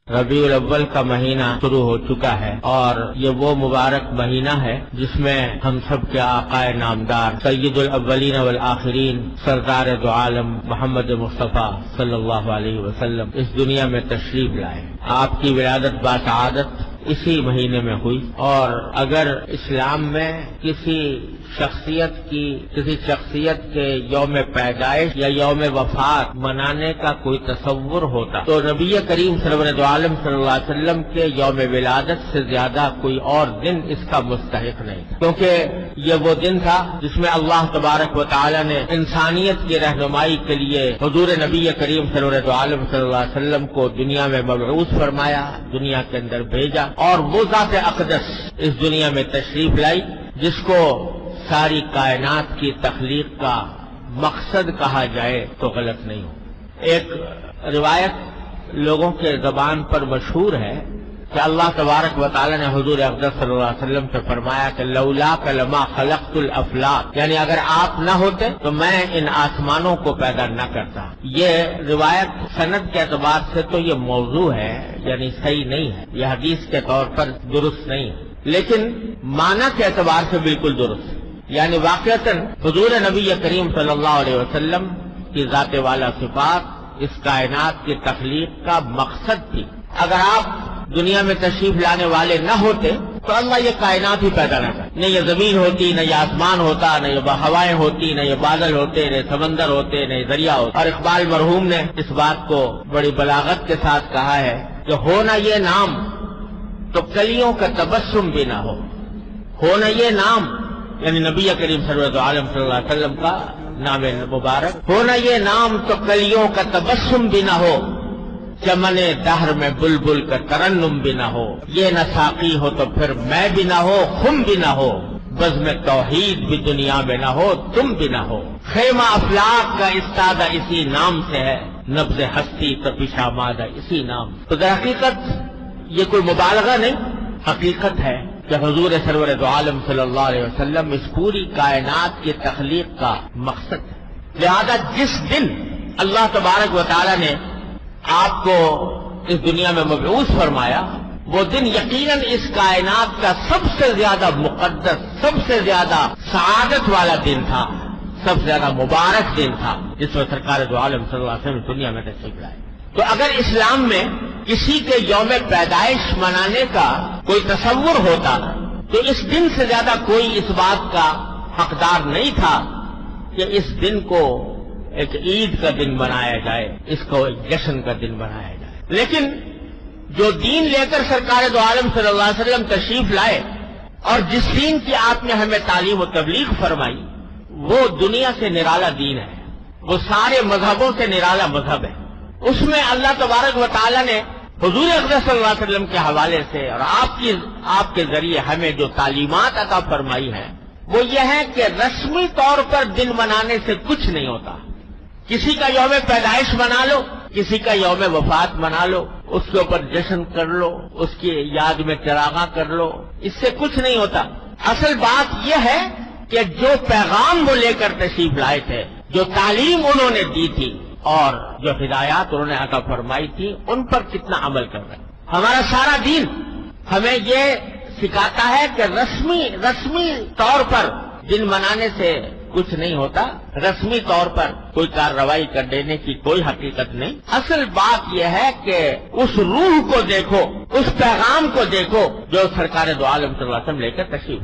ربیع الاول کا مہینہ شروع ہو چکا ہے اور یہ وہ مبارک مہینہ ہے جس میں ہم سب کے آقا نامدار سید الاولین والآخرین سردار دو عالم محمد مصطفیٰ صلی اللہ علیہ وسلم اس دنیا میں تشریف لائے۔ آپ کی ولادت باسعادت اسی مہینے میں ہوئی، اور اگر اسلام میں کسی شخصیت کے یوم پیدائش یا یوم وفات منانے کا کوئی تصور ہوتا تو نبی کریم سرور دو عالم صلی اللہ علیہ وسلم کے یوم ولادت سے زیادہ کوئی اور دن اس کا مستحق نہیں تھا، کیونکہ یہ وہ دن تھا جس میں اللہ تبارک و تعالی نے انسانیت کی رہنمائی کے لیے حضور نبی کریم سرور دو عالم صلی اللہ علیہ وسلم کو دنیا میں مبعوث فرمایا، دنیا کے اندر بھیجا، اور وہ ذات اقدس اس دنیا میں تشریف لائی جس کو ساری کائنات کی تخلیق کا مقصد کہا جائے تو غلط نہیں ہو۔ ایک روایت لوگوں کے زبان پر مشہور ہے کہ اللہ تبارک و تعالی نے حضور اقدس صلی اللہ علیہ وسلم سے فرمایا کہ لولاک لما خلقت الافلاک، یعنی اگر آپ نہ ہوتے تو میں ان آسمانوں کو پیدا نہ کرتا۔ یہ روایت سند کے اعتبار سے تو یہ موضوع ہے، یعنی صحیح نہیں ہے، یہ حدیث کے طور پر درست نہیں ہے، لیکن معنی کے اعتبار سے بالکل درست ہے۔ یعنی واقعتاً حضور نبی کریم صلی اللہ علیہ وسلم کی ذات والا صفات اس کائنات کی تخلیق کا مقصد تھی۔ اگر آپ دنیا میں تشریف لانے والے نہ ہوتے تو اللہ یہ کائنات ہی پیدا نہ کرتا، نہ یہ زمین ہوتی، نہ یہ آسمان ہوتا، نہ یہ ہوائیں ہوتی، نہ یہ بادل ہوتے، نہ سمندر ہوتے، نہ یہ دریا ہوتے۔ اور اقبال مرحوم نے اس بات کو بڑی بلاغت کے ساتھ کہا ہے کہ ہونا یہ نام تو کلیوں کا تبسم بھی نہ ہونا یہ نام، یعنی نبی کریم صلی اللہ علیہ وسلم کا نام مبارک، ہونا یہ نام تو کلیوں کا تبسم بھی نہ ہو، چمن دہر میں بلبل کا ترنم بھی نہ ہو، یہ نہ ساقی ہو تو پھر میں بھی نہ ہو، خم بھی نہ ہو، بزم توحید بھی دنیا میں نہ ہو، تم بھی نہ ہو، خیمہ افلاک کا استادہ اسی نام سے ہے، نبض ہستی تو پیشامادہ اسی نام۔ تو در حقیقت یہ کوئی مبالغہ نہیں، حقیقت ہے کہ حضور سرور دو عالم صلی اللہ علیہ وسلم اس پوری کائنات کی تخلیق کا مقصد ہے۔ لہذا جس دن اللہ تبارک و تعالی نے آپ کو اس دنیا میں مبعوث فرمایا، وہ دن یقیناً اس کائنات کا سب سے زیادہ مقدس، سب سے زیادہ سعادت والا دن تھا، سب سے زیادہ مبارک دن تھا جس میں سرکار دو عالم صلی اللہ علیہ وسلم دنیا میں تشریف لائے۔ تو اگر اسلام میں کسی کے یوم پیدائش منانے کا کوئی تصور ہوتا تو اس دن سے زیادہ کوئی اس بات کا حقدار نہیں تھا کہ اس دن کو ایک عید کا دن بنایا جائے، اس کو ایک جشن کا دن بنایا جائے۔ لیکن جو دین لے کر سرکار دو عالم صلی اللہ علیہ وسلم تشریف لائے اور جس دین کی آپ نے ہمیں تعلیم و تبلیغ فرمائی، وہ دنیا سے نرالا دین ہے، وہ سارے مذہبوں سے نرالا مذہب ہے۔ اس میں اللہ تبارک و تعالی نے حضور اقدس صلی اللہ علیہ وسلم کے حوالے سے اور آپ کے ذریعے ہمیں جو تعلیمات عطا فرمائی ہیں وہ یہ ہے کہ رسمی طور پر دن منانے سے کچھ نہیں ہوتا۔ کسی کا یوم پیدائش منا لو، کسی کا یوم وفات منا لو، اس کے اوپر جشن کر لو، اس کی یاد میں چراغاں کر لو، اس سے کچھ نہیں ہوتا۔ اصل بات یہ ہے کہ جو پیغام وہ لے کر تشریف لائے تھے، جو تعلیم انہوں نے دی تھی اور جو ہدایات انہوں نے عطا فرمائی تھی، ان پر کتنا عمل کر رہے ہیں۔ ہمارا سارا دین ہمیں یہ سکھاتا ہے کہ رسمی طور پر دن منانے سے کچھ نہیں ہوتا، رسمی طور پر کوئی کارروائی کر دینے کی کوئی حقیقت نہیں۔ اصل بات یہ ہے کہ اس روح کو دیکھو، اس پیغام کو دیکھو جو سرکار دو عالم صلی اللہ علیہ وسلم لے کر تشریف